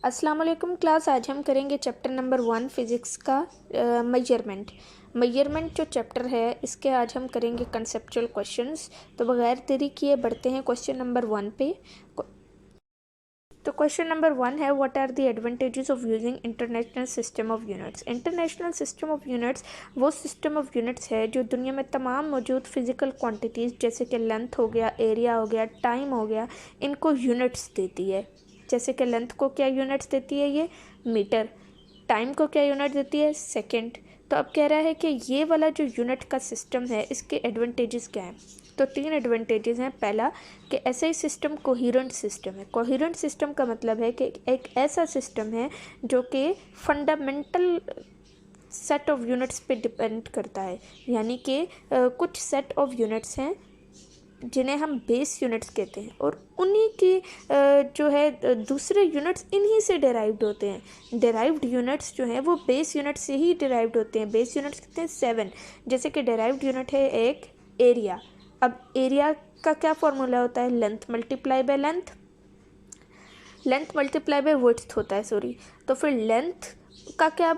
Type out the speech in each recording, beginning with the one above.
अस्सलाम वालेकुम क्लास। आज हम करेंगे चैप्टर नंबर 1 फिज़िक्स का मेजरमेंट जो चैप्टर है इसके आज हम करेंगे कंसेप्चुअल क्वेश्चंस। तो बगैर देरी किए बढ़ते हैं क्वेश्चन नंबर 1 पे। तो क्वेश्चन नंबर 1 है, what are the advantages of using international system of units. International system of units वो सिस्टम ऑफ यूनिट्स है जो दुनिया में तमाम मौजूद फिजिकल क्वांटिटीज़ जैसे कि लेंथ हो गया, एरिया हो गया, टाइम हो गया, इनको यूनिट्स देती है। जैसे कि लेंथ को क्या यूनिट्स देती है, ये मीटर। टाइम को क्या यूनिट देती है, सेकंड। तो अब कह रहा है कि ये वाला जो यूनिट का सिस्टम है इसके एडवांटेजेस क्या हैं। तो 3 एडवांटेजेस हैं। पहला कि ऐसा ही सिस्टम कोहेरेंट सिस्टम है। कोहेरेंट सिस्टम का मतलब है कि एक ऐसा सिस्टम है जो कि फंडामेंटल सेट ऑफ यूनिट्स पे डिपेंड करता है, यानी कि कुछ सेट ऑफ यूनिट्स हैं जिन्हें हम बेस यूनिट्स कहते हैं और उन्हीं की जो है दूसरे यूनिट्स इन्हीं से डिराइव्ड होते हैं। डिराइव्ड यूनिट्स जो हैं वो बेस यूनिट से ही डिराइव्ड होते हैं। बेस यूनिट्स कितने हैं, 7। जैसे कि डिराइव्ड यूनिट है एक एरिया। अब एरिया का क्या फॉर्मूला होता है, length multiply by length multiply by width होता है, सॉरी। तो फिर लेंथ का क्या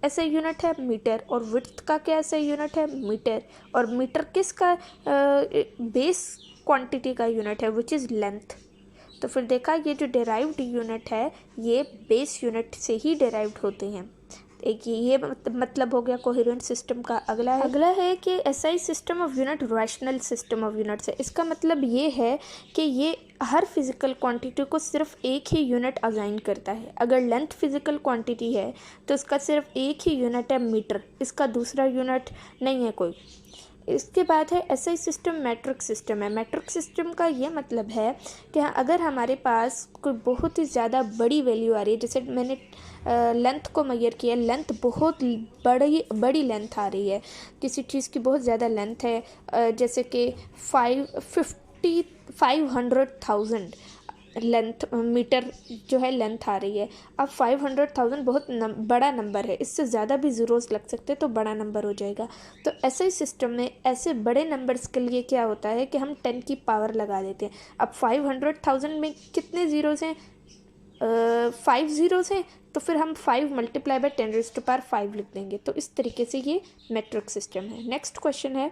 ऐसा यूनिट है, मीटर, और विड्थ का क्या ऐसा यूनिट है, मीटर। और मीटर किसका बेस क्वांटिटी का यूनिट है, विच इज़ लेंथ। तो फिर देखा, ये जो डिराइव्ड यूनिट है ये बेस यूनिट से ही डिराइव्ड होते हैं। एक ये मतलब हो गया कोहेरेंट सिस्टम का। अगला है कि SI system of unit rational system of units है। इसका मतलब ये है कि ये हर फिजिकल क्वांटिटी को सिर्फ एक ही यूनिट असाइन करता है। अगर लेंथ फिजिकल क्वांटिटी है तो इसका सिर्फ एक ही यूनिट है, मीटर। इसका दूसरा यूनिट नहीं है कोई। इसके बाद है एसआई सिस्टम मैट्रिक सिस्टम है। मैट्रिक सिस्टम का ये मतलब है कि अगर हमारे पास कोई बहुत ही ज़्यादा बड़ी वैल्यू आ रही है, जैसे मैंने लेंथ को मेजर किया, लेंथ बहुत बड़ी लेंथ आ रही है, किसी चीज़ की बहुत ज़्यादा लेंथ है, जैसे कि 500,000 लेंथ मीटर जो है लेंथ आ रही है। अब 500,000 बहुत बड़ा नंबर है, इससे ज़्यादा भी ज़ीरोस लग सकते हैं तो बड़ा नंबर हो जाएगा। तो ऐसे ही सिस्टम में ऐसे बड़े नंबर्स के लिए क्या होता है कि हम 10 की पावर लगा देते हैं। अब 500,000 में कितने ज़ीरोस हैं, 5 ज़ीरोस हैं, तो फिर हम 5 मल्टीप्लाई बाय 10⁵ लिख देंगे। तो इस तरीके से ये मैट्रिक सिस्टम है। नेक्स्ट क्वेश्चन है,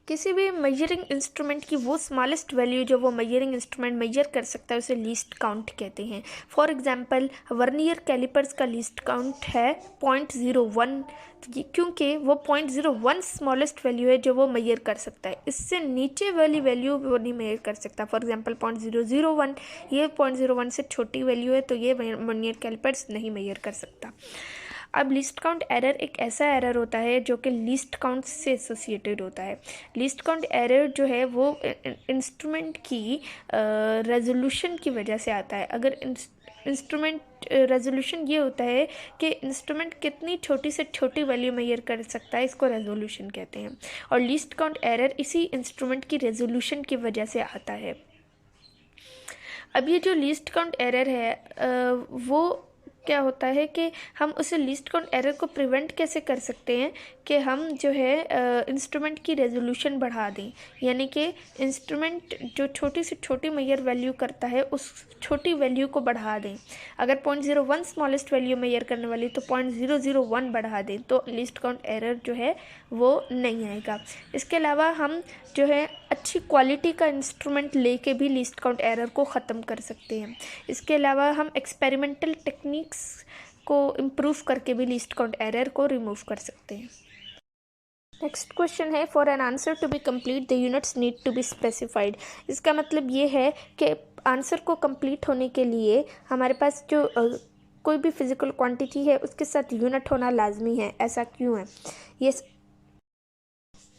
किसी भी मेजरिंग इंस्ट्रूमेंट की वो स्मॉलेस्ट वैल्यू जो वो मेजरिंग इंस्ट्रूमेंट मेजर कर सकता है उसे लीस्ट काउंट कहते हैं। फॉर एग्जांपल वर्नियर कैलिपर्स का लीस्ट काउंट है 0.01, क्योंकि वो 0.01 स्मॉलेस्ट वैल्यू है जो वो मेजर कर सकता है। इससे नीचे वाली वैल्यू वो नहीं मेजर कर सकता। फॉर एग्जांपल 0.001, ये 0.01 से छोटी वैल्यू है तो ये वर्नियर कैलिपर्स नहीं मेजर कर सकता। अब लीस्ट काउंट एरर एक ऐसा एरर होता है जो कि लीस्ट काउंट से एसोसिएटेड होता है। लीस्ट काउंट एरर जो है वो इंस्ट्रूमेंट की रेजोल्यूशन की वजह से आता है। अगर इंस्ट्रूमेंट रेजोल्यूशन ये होता है कि इंस्ट्रूमेंट कितनी छोटी से छोटी वैल्यू मेजर कर सकता है, इसको रेजोल्यूशन कहते हैं। और लीस्ट काउंट एरर इसी इंस्ट्रूमेंट की रेजोल्यूशन की वजह से आता है। अब ये जो लीस्ट काउंट एरर है वो क्या होता है कि हम उसे लीस्ट काउंट एरर को प्रिवेंट कैसे कर सकते हैं कि हम जो है इंस्ट्रूमेंट की रेजोल्यूशन बढ़ा दें, यानी कि इंस्ट्रूमेंट जो छोटी से छोटी मेजर वैल्यू करता है उस छोटी वैल्यू को बढ़ा दें। अगर 0.01 स्मॉलेस्ट वैल्यू मेजर करने वाली तो 0.001 बढ़ा दें तो लीस्ट काउंट एरर जो है वो नहीं आएगा। इसके अलावा हम जो है अच्छी क्वालिटी का इंस्ट्रूमेंट लेके भी लीस्ट काउंट एरर को ख़त्म कर सकते हैं। इसके अलावा हम एक्सपेरिमेंटल टेक्निक्स को इम्प्रूव करके भी लीस्ट काउंट एरर को रिमूव कर सकते हैं। नेक्स्ट क्वेश्चन है, for an answer to be complete the units need to be specified. इसका मतलब ये है कि आंसर को कंप्लीट होने के लिए हमारे पास जो कोई भी फिजिकल क्वांटिटी है उसके साथ यूनिट होना लाजमी है। ऐसा क्यों है, ये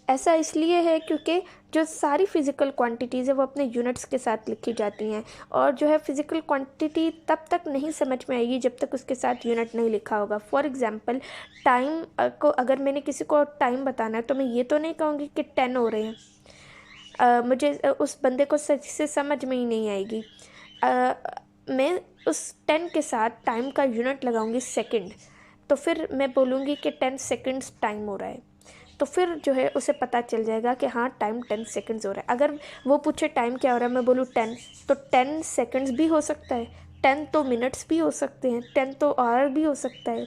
ऐसा इसलिए है क्योंकि जो सारी फिज़िकल क्वांटिटीज़ है वो अपने यूनिट्स के साथ लिखी जाती हैं, और जो है फिज़िकल क्वांटिटी तब तक नहीं समझ में आएगी जब तक उसके साथ यूनिट नहीं लिखा होगा। फॉर एग्जांपल टाइम को अगर मैंने किसी को टाइम बताना है तो मैं ये तो नहीं कहूँगी कि 10 हो रहे हैं, मुझे उस बंदे को सच से समझ में ही नहीं आएगी। मैं उस 10 के साथ टाइम का यूनिट लगाऊंगी सेकंड, तो फिर मैं बोलूँगी कि 10 सेकंड्स टाइम हो रहा है, तो फिर जो है उसे पता चल जाएगा कि हाँ टाइम 10 सेकंड्स हो रहा है। अगर वो पूछे टाइम क्या हो रहा है, मैं बोलूँ 10, तो 10 सेकंड्स भी हो सकता है, 10 तो मिनट्स भी हो सकते हैं, 10 तो आवर भी हो सकता है।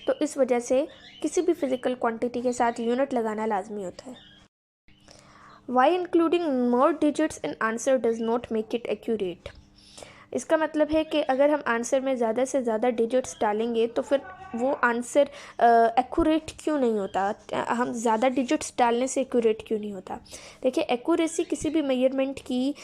तो इस वजह से किसी भी फिज़िकल क्वांटिटी के साथ यूनिट लगाना लाजमी होता है। Why including more digits in answer does not make it accurate. इसका मतलब है कि अगर हम आंसर में ज़्यादा से ज़्यादा डिजिट्स डालेंगे तो फिर वो आंसर एक्यूरेट क्यों नहीं होता, हम ज़्यादा डिजिट्स डालने से एक्यूरेट क्यों नहीं होता। देखिए, एक्यूरेसी किसी भी मेजरमेंट की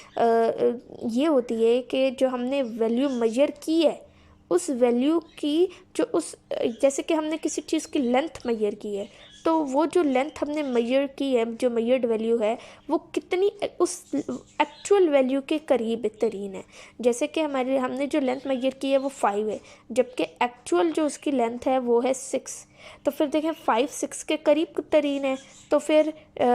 ये होती है कि जो हमने वैल्यू मेजर की है उस वैल्यू की जो उस जैसे कि हमने किसी चीज़ की लेंथ मेजर की है, तो वो जो लेंथ हमने मेजर की है, जो मेजर्ड वैल्यू है, वो कितनी उस एक्चुअल वैल्यू के करीब तरीन है। जैसे कि हमने जो लेंथ मेजर की है वो 5 है, जबकि एक्चुअल जो उसकी लेंथ है वो है 6। तो फिर देखें 5 6 के करीब तरीन है, तो फिर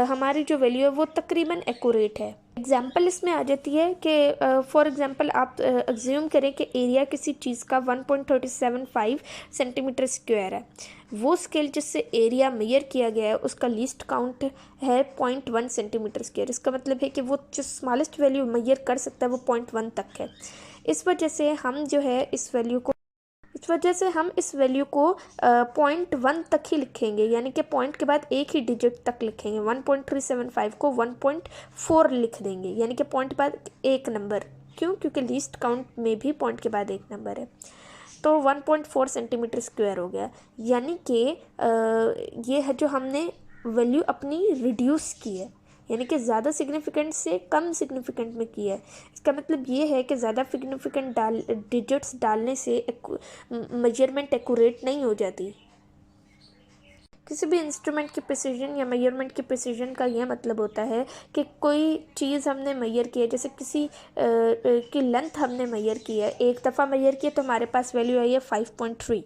हमारी जो वैल्यू है वो तकरीबन एक्यूरेट है। एग्जाम्पल इसमें आ जाती है कि फॉर एग्जांपल आप एज्यूम करें कि एरिया किसी चीज़ का 1.375 सेंटीमीटर स्क्वायर है। वो स्केल जिससे एरिया मेजर किया गया है उसका लीस्ट काउंट है 0.1 सेंटीमीटर स्क्वायर। इसका मतलब है कि वो जो स्मॉलेस्ट वैल्यू मेजर कर सकता है वो 0.1 तक है। इस वजह से हम इस वैल्यू को 0.1 तक ही लिखेंगे, यानी कि पॉइंट के बाद एक ही डिजिट तक लिखेंगे। 1.375 को 1.4 लिख देंगे, यानी कि पॉइंट के बाद एक नंबर। क्यों? क्योंकि लीस्ट काउंट में भी पॉइंट के बाद एक नंबर है। तो 1.4 सेंटीमीटर स्क्वायर हो गया, यानी कि ये है जो हमने वैल्यू अपनी रिड्यूस की है, यानी कि ज़्यादा सिग्निफिकेंट से कम सिग्निफिकेंट में की है। इसका मतलब ये है कि ज़्यादा सिग्निफिकेंट डिजिट्स डालने से मेजरमेंट एक्यूरेट नहीं हो जाती। किसी भी इंस्ट्रूमेंट की प्रिसीजन या मेजरमेंट की प्रिसीजन का यह मतलब होता है कि कोई चीज़ हमने मेजर की है, जैसे किसी की लेंथ हमने मेजर की है, एक दफ़ा मेजर की है तो हमारे पास वैल्यू आई है 5.3,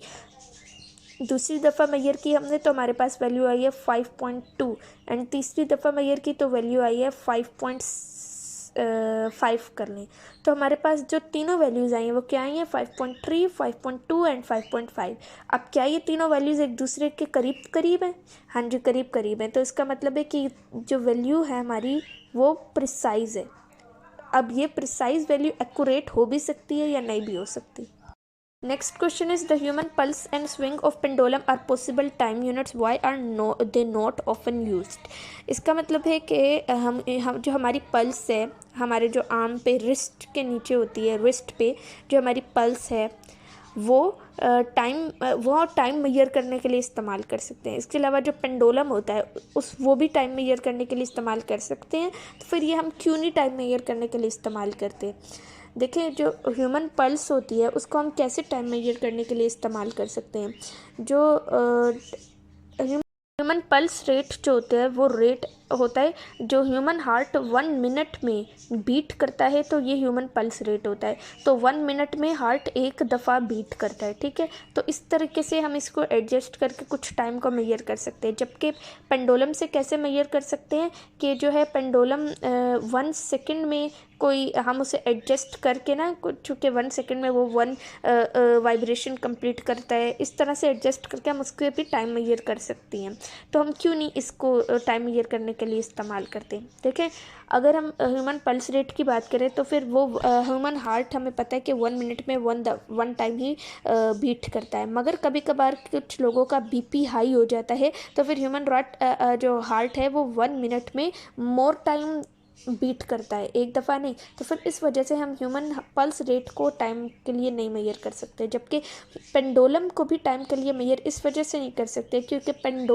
दूसरी दफ़ा मेजर की हमने तो हमारे पास वैल्यू आई है 5.2, एंड तीसरी दफ़ा मेजर की तो वैल्यू आई है 5.5 कर लें। तो हमारे पास जो तीनों वैल्यूज़ आई हैं वो क्या आई हैं? 5.3, 5.2 एंड 5.5। अब क्या ये तीनों वैल्यूज़ एक दूसरे के करीब करीब हैं? हाँ जी, करीब करीब हैं। तो इसका मतलब है कि जो वैल्यू है हमारी वो प्रिसाइज़ है। अब ये प्रिसाइज़ वैल्यू एक्यूरेट हो भी सकती है या नहीं भी हो सकती। Next question is the human pulse and swing of pendulum are possible time units. Why are they not often used? इसका मतलब है कि हम जो हमारी पल्स है, हमारे जो आर्म पे रिस्ट के नीचे होती है, रिस्ट पे जो हमारी पल्स है वो टाइम मेजर करने के लिए इस्तेमाल कर सकते हैं। इसके अलावा जो पेंडुलम होता है वो भी टाइम मेजर करने के लिए इस्तेमाल कर सकते हैं। तो फिर ये हम क्यों नहीं टाइम मेजर करने के लिए इस्तेमाल करते? देखें, जो ह्यूमन पल्स होती है उसको हम कैसे टाइम मेजर करने के लिए इस्तेमाल कर सकते हैं। जो ह्यूमन पल्स रेट जो होता है वो रेट होता है जो ह्यूमन हार्ट 1 मिनट में बीट करता है, तो ये ह्यूमन पल्स रेट होता है। तो 1 मिनट में हार्ट एक दफ़ा बीट करता है, ठीक है। तो इस तरीके से हम इसको एडजस्ट करके कुछ टाइम को मेजर कर सकते हैं। जबकि पेंडुलम से कैसे मेजर कर सकते हैं कि जो है पेंडुलम 1 सेकेंड में कोई हम उसे एडजस्ट करके ना, चूँकि 1 सेकेंड में वो 1 वाइब्रेशन कंप्लीट करता है, इस तरह से एडजस्ट करके हम उसके भी टाइम मेजर कर सकती हैं। तो हम क्यों नहीं इसको टाइम मेजर करने के लिए इस्तेमाल करते हैं। देखें, अगर हम ह्यूमन पल्स रेट की बात करें तो फिर वो ह्यूमन हार्ट हमें पता है कि 1 मिनट में 1 टाइम ही बीट करता है, मगर कभी कभार कुछ लोगों का बीपी हाई हो जाता है, तो फिर ह्यूमन जो हार्ट है वो 1 मिनट में मोर टाइम बीट करता है, एक दफ़ा नहीं। तो फिर इस वजह से हम ह्यूमन पल्स रेट को टाइम के लिए नहीं मेजर कर सकते, जबकि पेंडुलम को भी टाइम के लिए मेजर इस वजह से नहीं कर सकते क्योंकि